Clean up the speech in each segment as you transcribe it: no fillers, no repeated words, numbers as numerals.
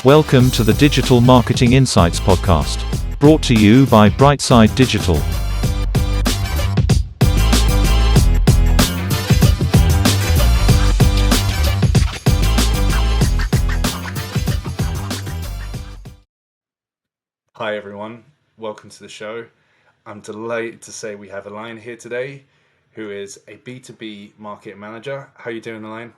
Welcome to the Digital Marketing Insights podcast, brought to you by Brightside Digital. Hi everyone, welcome to the show. I'm delighted to say we have Aline here today, who is a B2B market manager. How are you doing, Aline?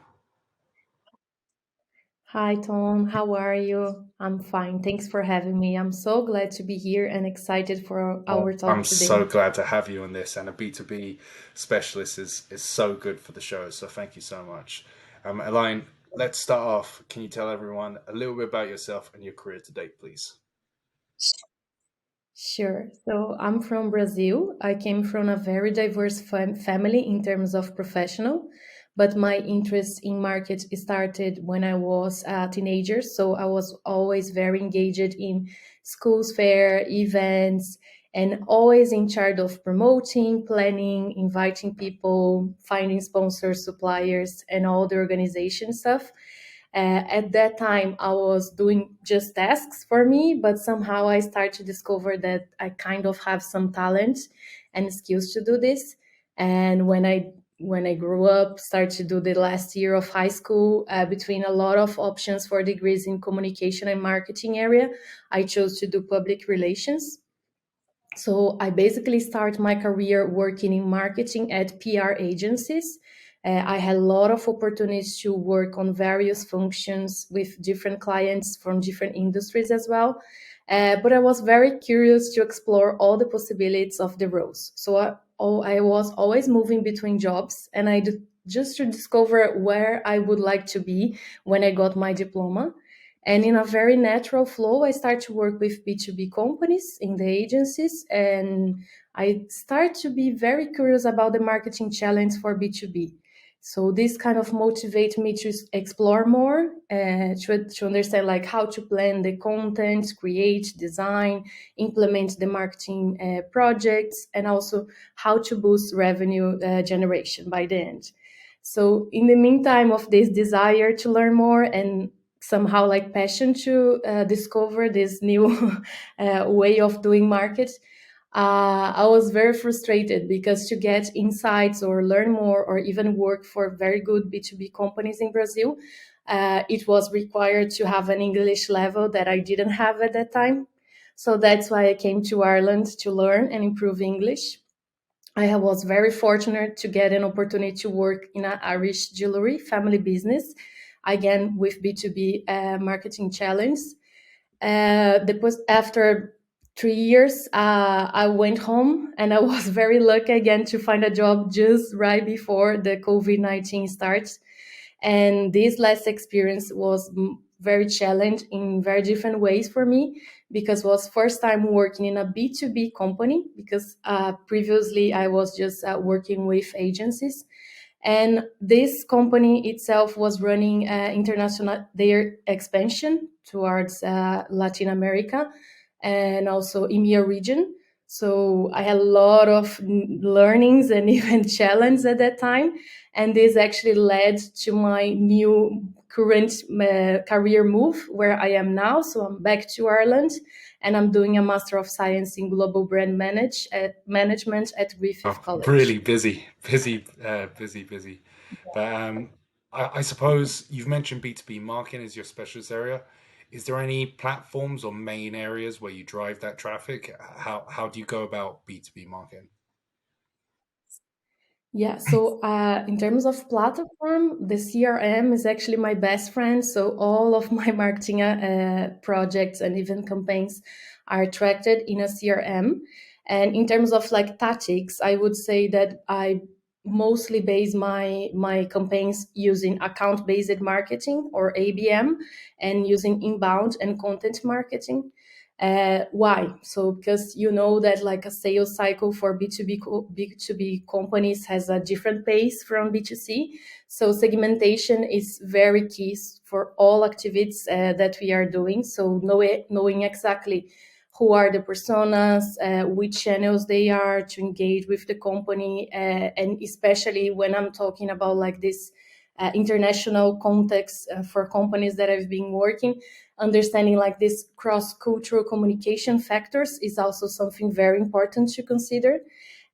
Hi, Tom. How are you? I'm fine. Thanks for having me. I'm so glad to be here and excited for our Well, I'm talk so today. glad to have you on this, and a B2B specialist is so good for the show, so thank you so much. Aline, let's start off. Can you tell everyone a little bit about yourself and your career to date, please? Sure. So I'm from Brazil. I came from a very diverse family in terms of professional, but my interest in market started when I was a teenager. So I was always very engaged in schools fair, events, and always in charge of promoting, planning, inviting people, finding sponsors, suppliers, and all the organization stuff. At that time, I was doing just tasks for me, but somehow I started to discover that I kind of have some talent and skills to do this. And when I grew up, started to do the last year of high school, between a lot of options for degrees in communication and marketing area, I chose to do public relations. So I basically start my career working in marketing at PR agencies. I had a lot of opportunities to work on various functions with different clients from different industries as well. But I was very curious to explore all the possibilities of the roles. So I was always moving between jobs, and just to discover where I would like to be when I got my diploma. And in a very natural flow, I start to work with B2B companies in the agencies, and I start to be very curious about the marketing challenge for B2B. So this kind of motivates me to explore more, to understand like how to plan the content, create, design, implement the marketing projects, and also how to boost revenue generation by the end. So in the meantime of this desire to learn more and somehow like passion to discover this new way of doing market, I was very frustrated because to get insights or learn more or even work for very good B2B companies in Brazil, it was required to have an English level that I didn't have at that time. So that's why I came to Ireland to learn and improve English. I was very fortunate to get an opportunity to work in an Irish jewelry family business, again with B2B marketing challenge. After 3 years, I went home and I was very lucky again to find a job just right before the COVID-19 starts. And this last experience was very challenging in very different ways for me because it was first time working in a B2B company because previously I was just working with agencies. And this company itself was running international their expansion towards Latin America and also EMEA region. So I had a lot of learnings and even challenges at that time, and this actually led to my new current career move where I am now. So I'm back to Ireland, and I'm doing a Master of Science in Global Brand Management at Oh, Griffith really College. busy. But I suppose you've mentioned B2B marketing as your specialist area. Is there any platforms or main areas where you drive that traffic? How do you go about B2B marketing? Yeah, so in terms of platform, the CRM is actually my best friend. So all of my marketing projects and even campaigns are tracked in a CRM. And in terms of like tactics, I would say that I mostly base my campaigns using account-based marketing or ABM and using inbound and content marketing. Why? So because you know that like a sales cycle for B2B companies has a different pace from B2C. So segmentation is very key for all activities that we are doing. So knowing exactly who are the personas, which channels they are to engage with the company, and especially when I'm talking about like this international context for companies that I've been working. understanding like this cross-cultural communication factors is also something very important to consider.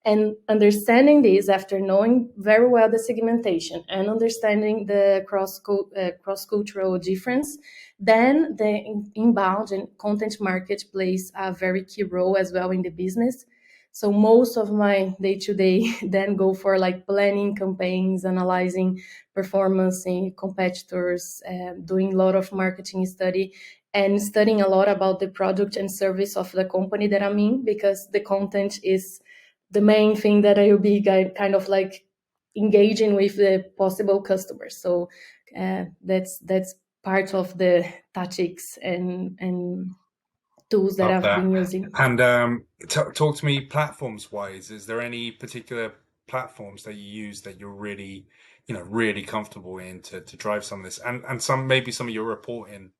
And understanding this after knowing very well the segmentation and understanding the cross-cultural difference, then the inbound and content market plays a very key role as well in the business. So most of my day-to-day then go for like planning campaigns, analyzing performance in competitors, doing a lot of marketing study, and studying a lot about the product and service of the company that I'm in, because the content is the main thing that I will be kind of like engaging with the possible customers. So that's part of the tactics and tools that Love I've that. been using. And talk to me platforms wise. Is there any particular platforms that you use that you're really, really comfortable in to drive some of this, and maybe some of your reporting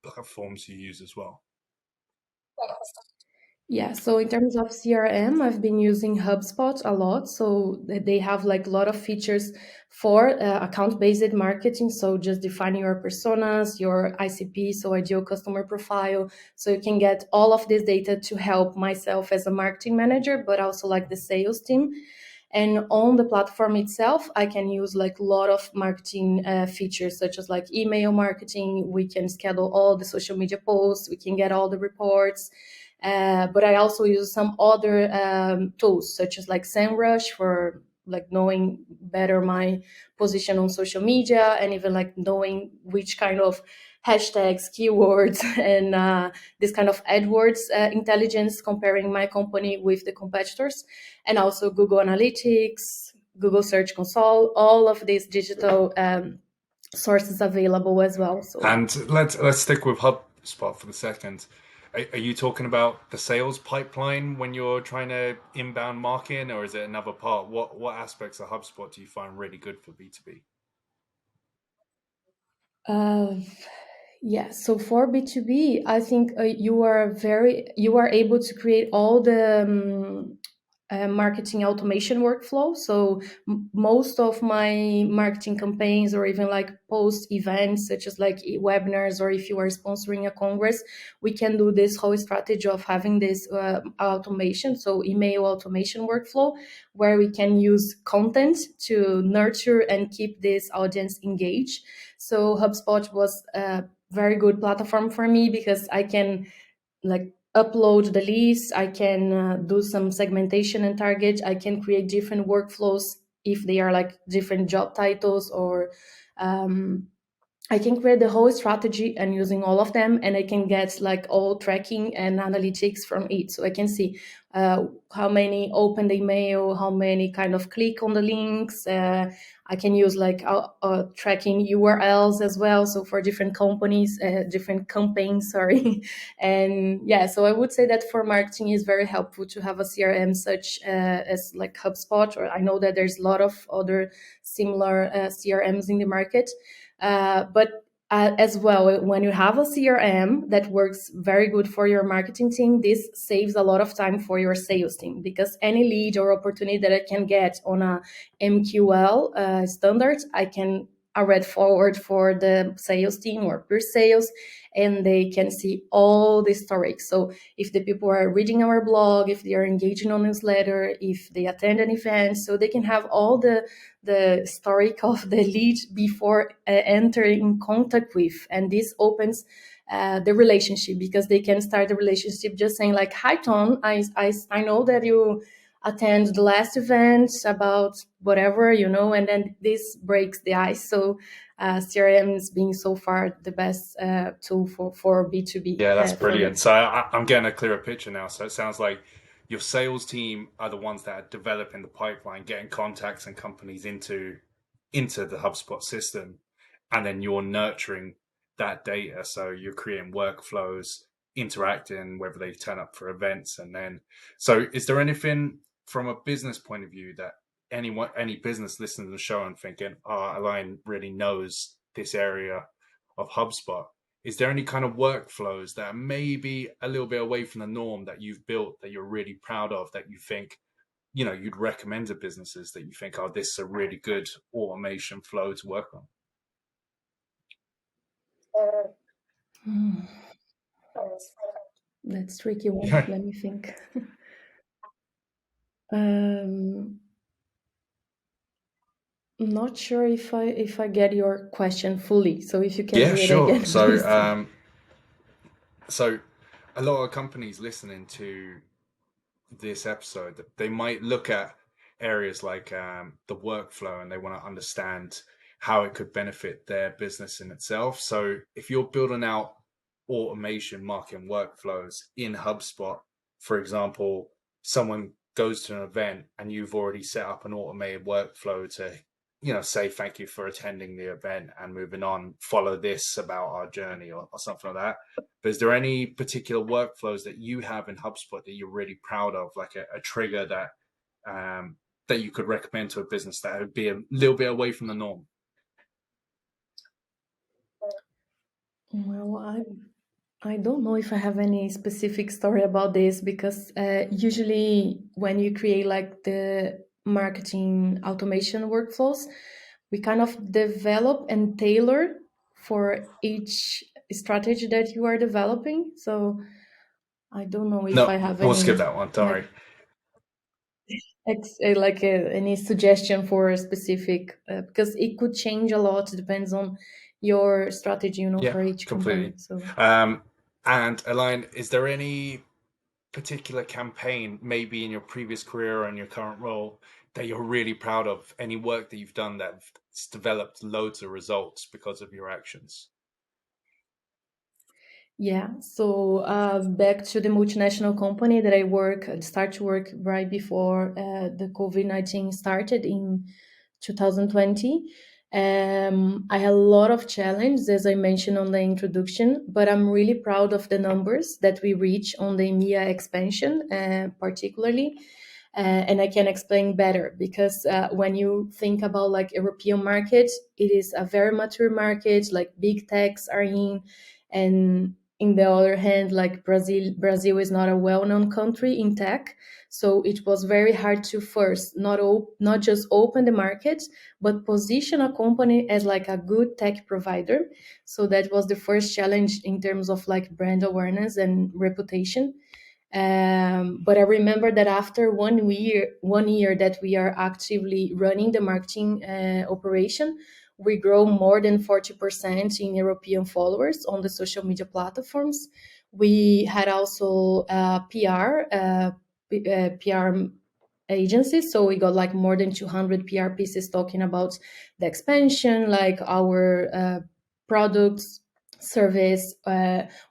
platforms you use as well? Yeah, so in terms of CRM, I've been using HubSpot a lot. So they have like a lot of features for account-based marketing. So just defining your personas, your ICP, so ideal customer profile. So you can get all of this data to help myself as a marketing manager, but also like the sales team. And on the platform itself, I can use like a lot of marketing features, such as like email marketing. We can schedule all the social media posts. We can get all the reports. But I also use some other tools, such as like SEMrush for like knowing better my position on social media, and even like knowing which kind of hashtags, keywords, and this kind of AdWords intelligence, comparing my company with the competitors, and also Google Analytics, Google Search Console, all of these digital sources available as well. So And let's stick with HubSpot for the second. Are you talking about the sales pipeline when you're trying to inbound marketing, or is it another part? What aspects of HubSpot do you find really good for B2B? Uh, yeah, so for B2B, I think you are able to create all the marketing automation workflow. So most of my marketing campaigns, or even like post events, such as like webinars, or if you are sponsoring a congress, we can do this whole strategy of having this automation, so email automation workflow, where we can use content to nurture and keep this audience engaged. So HubSpot was a very good platform for me, because I can like upload the list, I can do some segmentation and target, I can create different workflows if they are like different job titles, or I can create the whole strategy and using all of them, and I can get like all tracking and analytics from it. So I can see how many open the email, how many kind of click on the links. I can use like tracking URLs as well. So for different companies, different campaigns, sorry. And yeah, so I would say that for marketing is very helpful to have a CRM such as like HubSpot, or I know that there's a lot of other similar CRMs in the market. But as well, when you have a CRM that works very good for your marketing team, this saves a lot of time for your sales team, because any lead or opportunity that I can get on a MQL standard, I can already forward for the sales team or per sales, and they can see all the historic. So if the people are reading our blog, if they are engaging on newsletter, if they attend an event, so they can have all the historic of the lead before entering contact with. And this opens the relationship, because they can start the relationship just saying like, hi Tom, I know that you attend the last event about whatever, and then this breaks the ice. So CRM is being so far the best tool for B2B. Yeah, that's For me. brilliant. So I'm getting a clearer picture now. So it sounds like your sales team are the ones that are developing the pipeline, getting contacts and companies into the HubSpot system, and then you're nurturing that data. So you're creating workflows, interacting, whether they turn up for events, and then. So is there anything from a business point of view that any business listening to the show and thinking, "Oh, Aline really knows this area of HubSpot"? Is there any kind of workflows that are maybe a little bit away from the norm that you've built that you're really proud of, that you think, you'd recommend to businesses, that you think, oh, this is a really good automation flow to work on? Hmm, that's tricky one. Let me think. Um, Not sure if I get your question fully. So if you can Yeah, do it sure. again, please. So a lot of companies listening to this episode, they might look at areas like the workflow and they want to understand how it could benefit their business in itself. So if you're building out automation marketing workflows in HubSpot, for example, someone goes to an event and you've already set up an automated workflow to, say thank you for attending the event and moving on, follow this about our journey or something like that. But is there any particular workflows that you have in HubSpot that you're really proud of, like a trigger that you could recommend to a business that would be a little bit away from the norm? Well, I don't know if I have any specific story about this because usually when you create like the marketing automation workflows, we kind of develop and tailor for each strategy that you are developing. So I don't know if I No, have we'll skip any that one. Don't like worry. any suggestion for a specific because it could change a lot. It depends on your strategy, Yeah, for each company. completely. So Um, and Aline, is there any particular campaign, maybe in your previous career or in your current role, that you're really proud of? Any work that you've done that's developed loads of results because of your actions? yeah, so back to the multinational company that start to work right before the COVID-19 started in 2020. I had a lot of challenges, as I mentioned on the introduction, but I'm really proud of the numbers that we reach on the EMEA expansion, particularly. And I can explain better because when you think about like European market, it is a very mature market, like big techs are in, and in the other hand, like Brazil is not a well-known country in tech, so it was very hard to first not just open the market, but position a company as like a good tech provider. So that was the first challenge in terms of like brand awareness and reputation. But I remember that after 1 year that we are actively running the marketing operation, we grow more than 40% in European followers on the social media platforms. We had also PR agencies, so we got like more than 200 PR pieces talking about the expansion, like our products, service,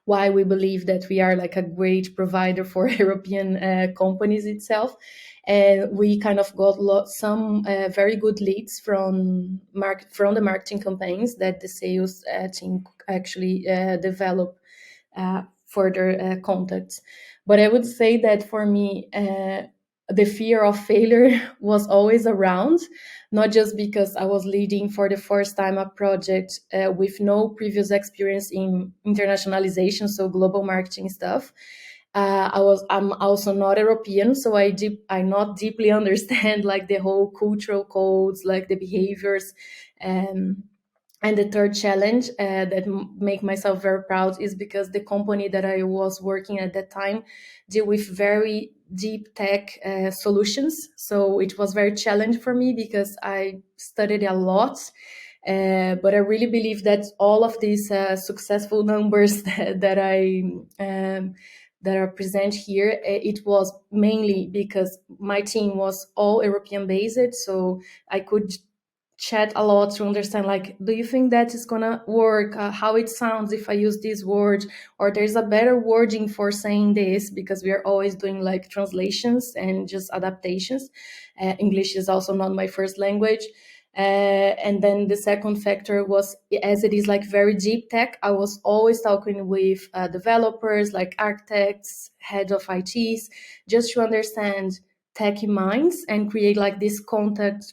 why we believe that we are like a great provider for European companies itself. And we kind of got some very good leads from the marketing campaigns that the sales team actually develop further contacts. But I would say that for me, the fear of failure was always around, not just because I was leading for the first time a project with no previous experience in internationalization, so global marketing stuff. I'm also not European, so I not deeply understand like the whole cultural codes, like the behaviors. Um, and the third challenge that make myself very proud is because the company that I was working at that time deal with very deep tech solutions. So it was very challenging for me because I studied a lot. But I really believe that all of these successful numbers that are present here, it was mainly because my team was all European based. So I could chat a lot to understand like, do you think that is gonna work, how it sounds if I use this word, or there's a better wording for saying this, because we are always doing like translations and just adaptations. English is also not my first language. And then the second factor was, as it is like very deep tech, I was always talking with developers, like architects, head of its, just to understand techie minds and create like this content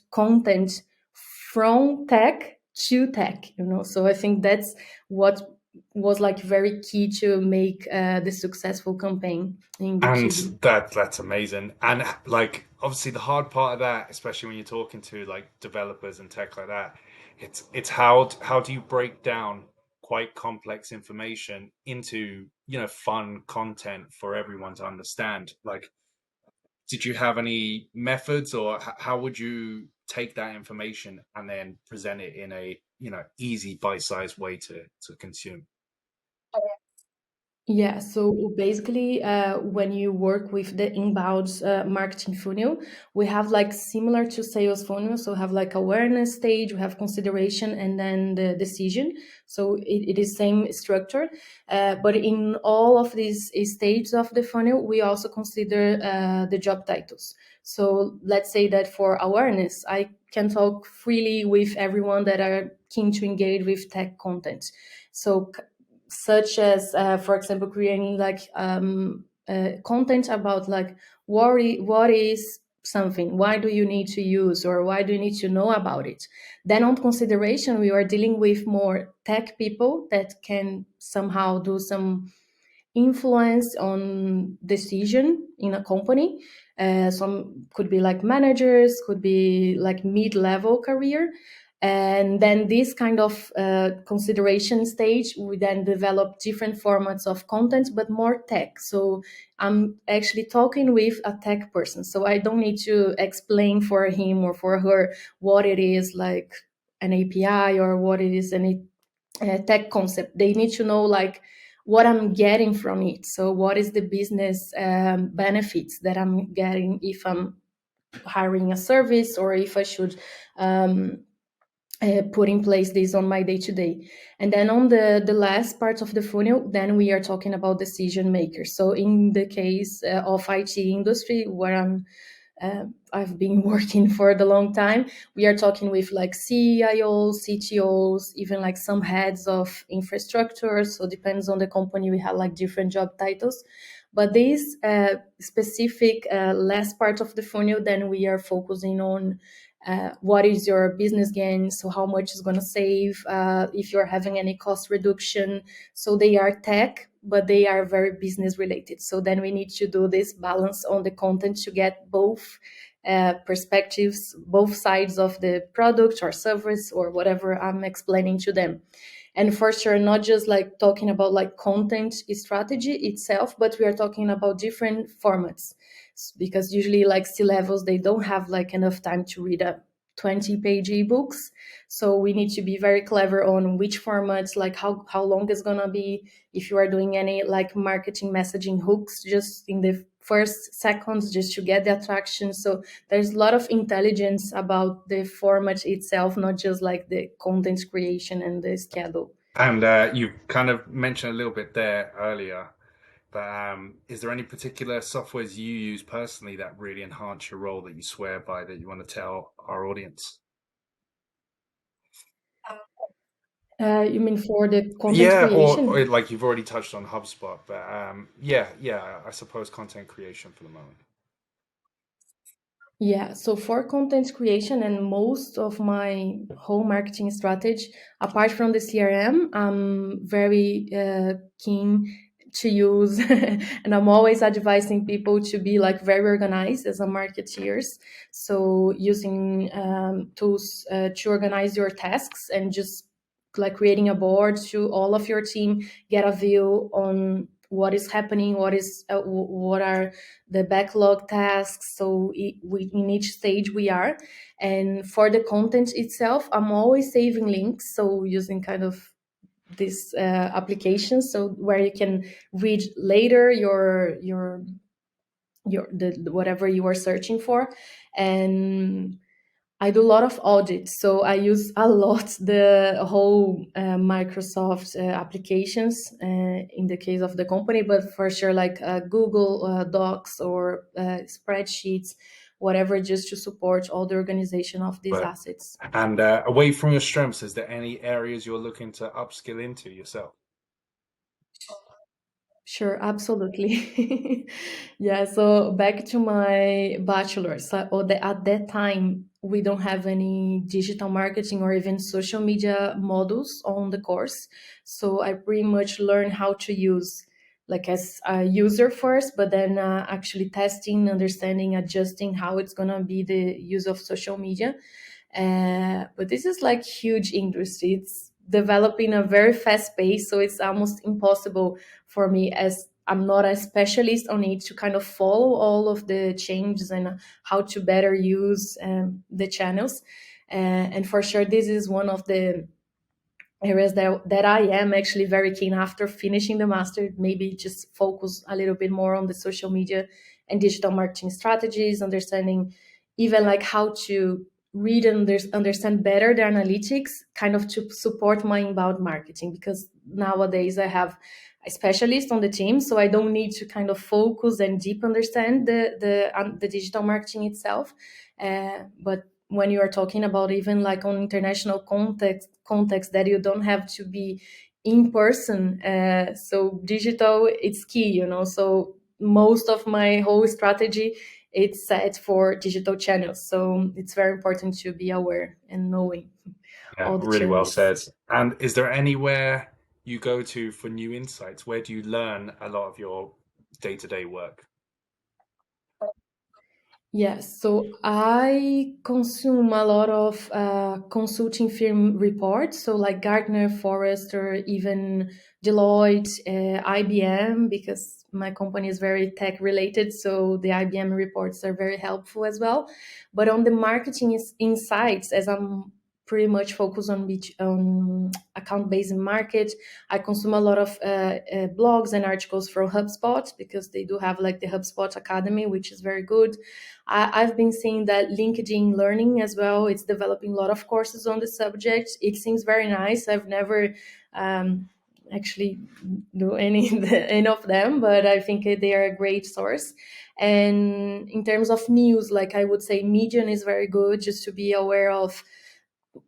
from tech to tech. So I think that's what was like very key to make the successful campaign in And B2B. that's amazing. And like obviously the hard part of that, especially when you're talking to like developers and tech like that, it's how do you break down quite complex information into, fun content for everyone to understand. Like, did you have any methods, or how would you take that information and then present it in a, easy bite-sized way to consume? Yeah, so basically, when you work with the inbound marketing funnel, we have like similar to sales funnel. So have like awareness stage, we have consideration, and then the decision. So it is same structure, but in all of these stages of the funnel, we also consider the job titles. So let's say that for awareness, I can talk freely with everyone that are keen to engage with tech content. So such as for example creating like content about like what is something, why do you need to use, or why do you need to know about it. Then on consideration, we are dealing with more tech people that can somehow do some influence on decision in a company. Some could be like managers, could be like mid-level career. And then this kind of consideration stage, we then develop different formats of content, but more tech. So I'm actually talking with a tech person. So I don't need to explain for him or for her what it is like an API or what it is any tech concept. They need to know like what I'm getting from it. So what is the business benefits that I'm getting if I'm hiring a service, or if I should put in place this on my day to day. And then on the last part of the funnel, then we are talking about decision makers. So in the case of IT industry, where I've been working for the long time, we are talking with like CIOs, CTOs, even like some heads of infrastructure. So depends on the company, we have like different job titles. But this specific last part of the funnel, then we are focusing on what is your business gain, so how much is going to save, if you're having any cost reduction. So they are tech, but they are very business related. So then we need to do this balance on the content to get both perspectives, both sides of the product or service or whatever I'm explaining to them. And for sure, not just like talking about like content strategy itself, but we are talking about different formats, because usually like C levels, they don't have like enough time to read a 20-page ebooks. So we need to be very clever on which formats, like how long it's gonna be, if you are doing any like marketing messaging hooks just in the first seconds just to get the attraction. So there's a lot of intelligence about the format itself, not just like the content creation and the schedule. And you kind of mentioned a little bit there earlier, but is there any particular softwares you use personally that really enhance your role, that you swear by, that you want to tell our audience? You mean for the content Yeah, or creation? like you've already touched on HubSpot, but yeah, I suppose content creation for the moment. Yeah, so for content creation and most of my whole marketing strategy, apart from the CRM, I'm very keen to use, and I'm always advising people to be like very organized as a marketeers. So using tools to organize your tasks, and just like creating a board to all of your team, get a view on what is happening, what are the backlog tasks. So in each stage we are. And for the content itself, I'm always saving links. So using kind of this application, so where you can read later the whatever you are searching for. And I do a lot of audits, so I use a lot the whole Microsoft applications in the case of the company, but for sure like Google Docs or spreadsheets, whatever, just to support all the organization of these But assets. and away from your strengths, is there any areas you're looking to upskill into yourself? Sure, absolutely. Yeah, so back to my bachelor. So at that time, we don't have any digital marketing or even social media modules on the course. So I pretty much learned how to use like as a user first, but then actually testing, understanding, adjusting how it's gonna be the use of social media. But this is like huge industry. It's developing a very fast pace, so it's almost impossible for me, as I'm not a specialist on it, to kind of follow all of the changes and how to better use the channels. And for sure, this is one of the areas that I am actually very keen after finishing the master, maybe just focus a little bit more on the social media and digital marketing strategies, understanding even like how to read and understand better the analytics, kind of to support my inbound marketing, because nowadays I have a specialist on the team, so I don't need to kind of focus and deep understand the digital marketing itself. But when you are talking about even like on international context that you don't have to be in person, so digital, it's key, so most of my whole strategy, it's set for digital channels, so it's very important to be aware and knowing Yeah, all the really well changes. said. And is there anywhere you go to for new insights? Where do you learn a lot of your day-to-day work? Yes, so I consume a lot of consulting firm reports, so like Gartner, Forrester, even Deloitte, IBM, because my company is very tech related, so the IBM reports are very helpful as well. But on the marketing insights, as I'm pretty much focused on account-based market, I consume a lot of blogs and articles from HubSpot, because they do have like the HubSpot Academy, which is very good. I've been seeing that LinkedIn Learning as well, it's developing a lot of courses on the subject. It seems very nice. I've never actually do any of them, but I think they are a great source. And in terms of news, like I would say Medium is very good, just to be aware of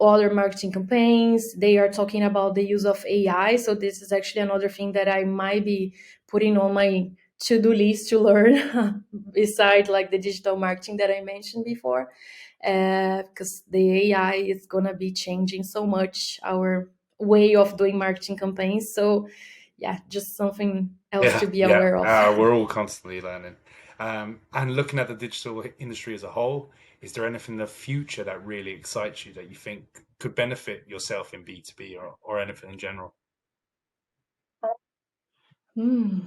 other marketing campaigns. They are talking about the use of AI. So this is actually another thing that I might be putting on my to-do list to learn beside like the digital marketing that I mentioned before. Because the AI is gonna be changing so much our way of doing marketing campaigns. So yeah, just something else Yeah, to be yeah. aware of. We're all constantly learning. And looking at the digital industry as a whole, is there anything in the future that really excites you that you think could benefit yourself in B2B or anything in general? Hmm.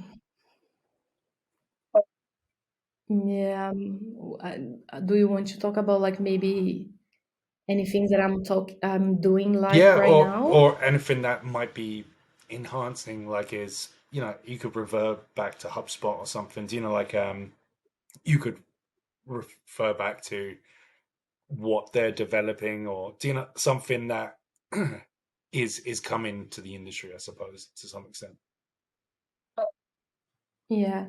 Yeah. Do you want to talk about like maybe anything that I'm doing live Yeah, right now? or anything that might be enhancing, like is, you could revert back to HubSpot or something. Like you could refer back to what they're developing, or something that is coming to the industry, I suppose, to some extent. Yeah,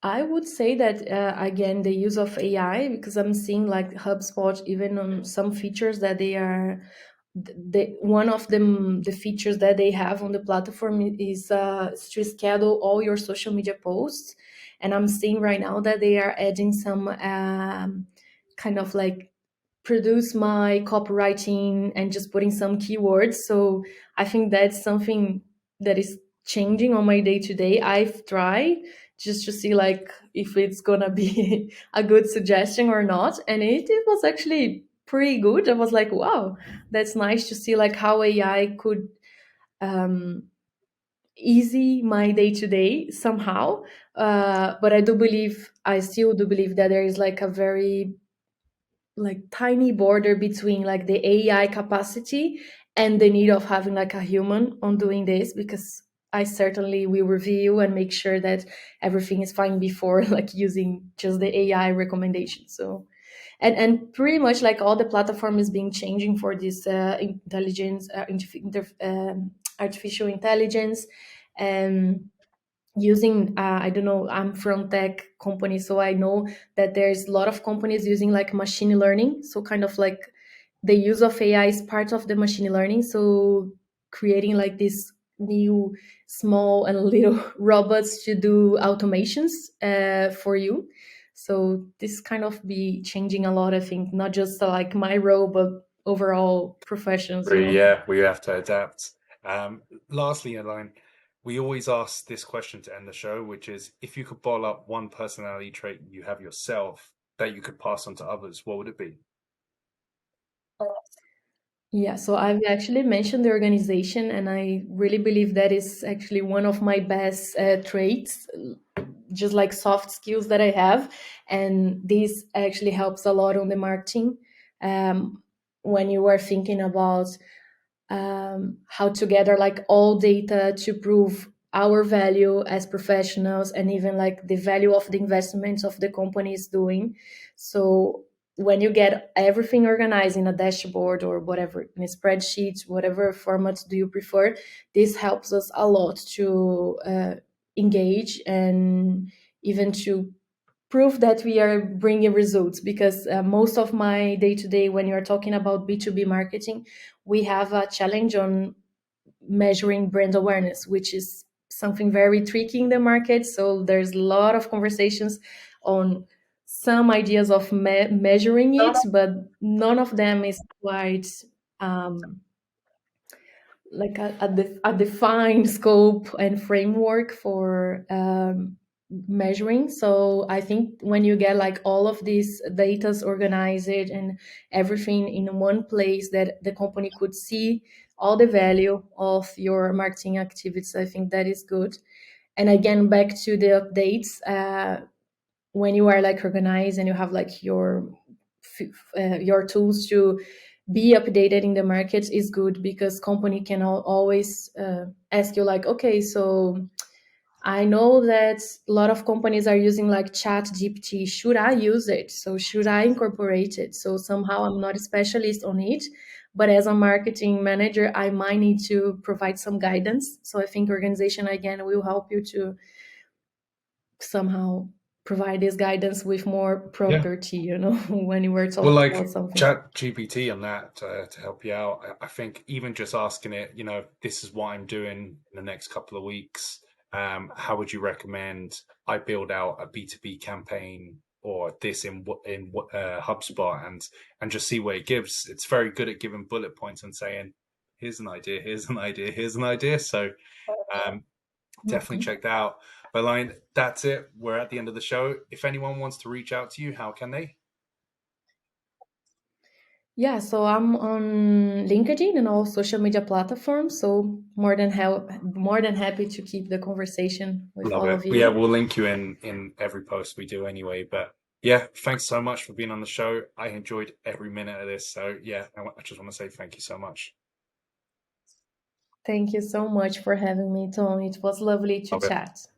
I would say that again, the use of AI, because I'm seeing like HubSpot, even on some features that they are, one of them, the features that they have on the platform is to schedule all your social media posts. And I'm seeing right now that they are adding some kind of like produce my copywriting and just putting some keywords. So I think that's something that is changing on my day to day. I've tried just to see like if it's gonna be a good suggestion or not, and it was actually pretty good. I was like, wow, that's nice to see like how AI could um, easy my day to day somehow. But I still do believe that there is like a very like tiny border between like the AI capacity and the need of having like a human on doing this, because I certainly will review and make sure that everything is fine before like using just the AI recommendation. So and pretty much like all the platform is being changing for this intelligence, artificial intelligence, and using I don't know, I'm from tech company, so I know that there's a lot of companies using like machine learning, so kind of like the use of AI is part of the machine learning, so creating like this new small and little robots to do automations for you. So this kind of be changing a lot, I think, not just like my role but overall professions. Yeah, we have to adapt. Um, Lastly, Aline, we always ask this question to end the show, which is, if you could bottle up one personality trait you have yourself that you could pass on to others, what would it be? Yeah, so I've actually mentioned the organization, and I really believe that is actually one of my best traits, just like soft skills that I have. And this actually helps a lot on the marketing. Um, when you are thinking about how to gather like all data to prove our value as professionals and even like the value of the investments of the company is doing. So when you get everything organized in a dashboard or whatever, in a spreadsheet, whatever format do you prefer, this helps us a lot to engage and even to prove that we are bringing results, because most of my day to day when you're talking about B2B marketing, we have a challenge on measuring brand awareness, which is something very tricky in the market. So there's a lot of conversations on some ideas of measuring it, but none of them is quite um, like a defined scope and framework for measuring. So I think when you get like all of these datas organized and everything in one place that the company could see all the value of your marketing activities, I think that is good. And again, back to the updates, when you are like organized and you have like your tools to be updated in the market is good, because company can always ask you like, okay, so I know that a lot of companies are using like chat gpt, should I use it? So should I incorporate it? So somehow I'm not a specialist on it, but as a marketing manager I might need to provide some guidance. So I think organization again will help you to somehow provide this guidance with more Yeah. property, when you were Well, talking about like something. Chat GPT on that to help you out. I think even just asking it, this is what I'm doing in the next couple of weeks. How would you recommend I build out a B2B campaign or this in HubSpot and just see what it gives? It's very good at giving bullet points and saying, here's an idea, here's an idea, here's an idea. So um, definitely Mhm. check that out. But Line, that's it. We're at the end of the show. If anyone wants to reach out to you, how can they? Yeah, so I'm on LinkedIn and all social media platforms. So more than happy to keep the conversation with Love all it. of Yeah, you. we'll link you in every post we do anyway. But yeah, thanks so much for being on the show. I enjoyed every minute of this. So yeah, I just want to say thank you so much. Thank you so much for having me, Tom. It was lovely to Love it. chat.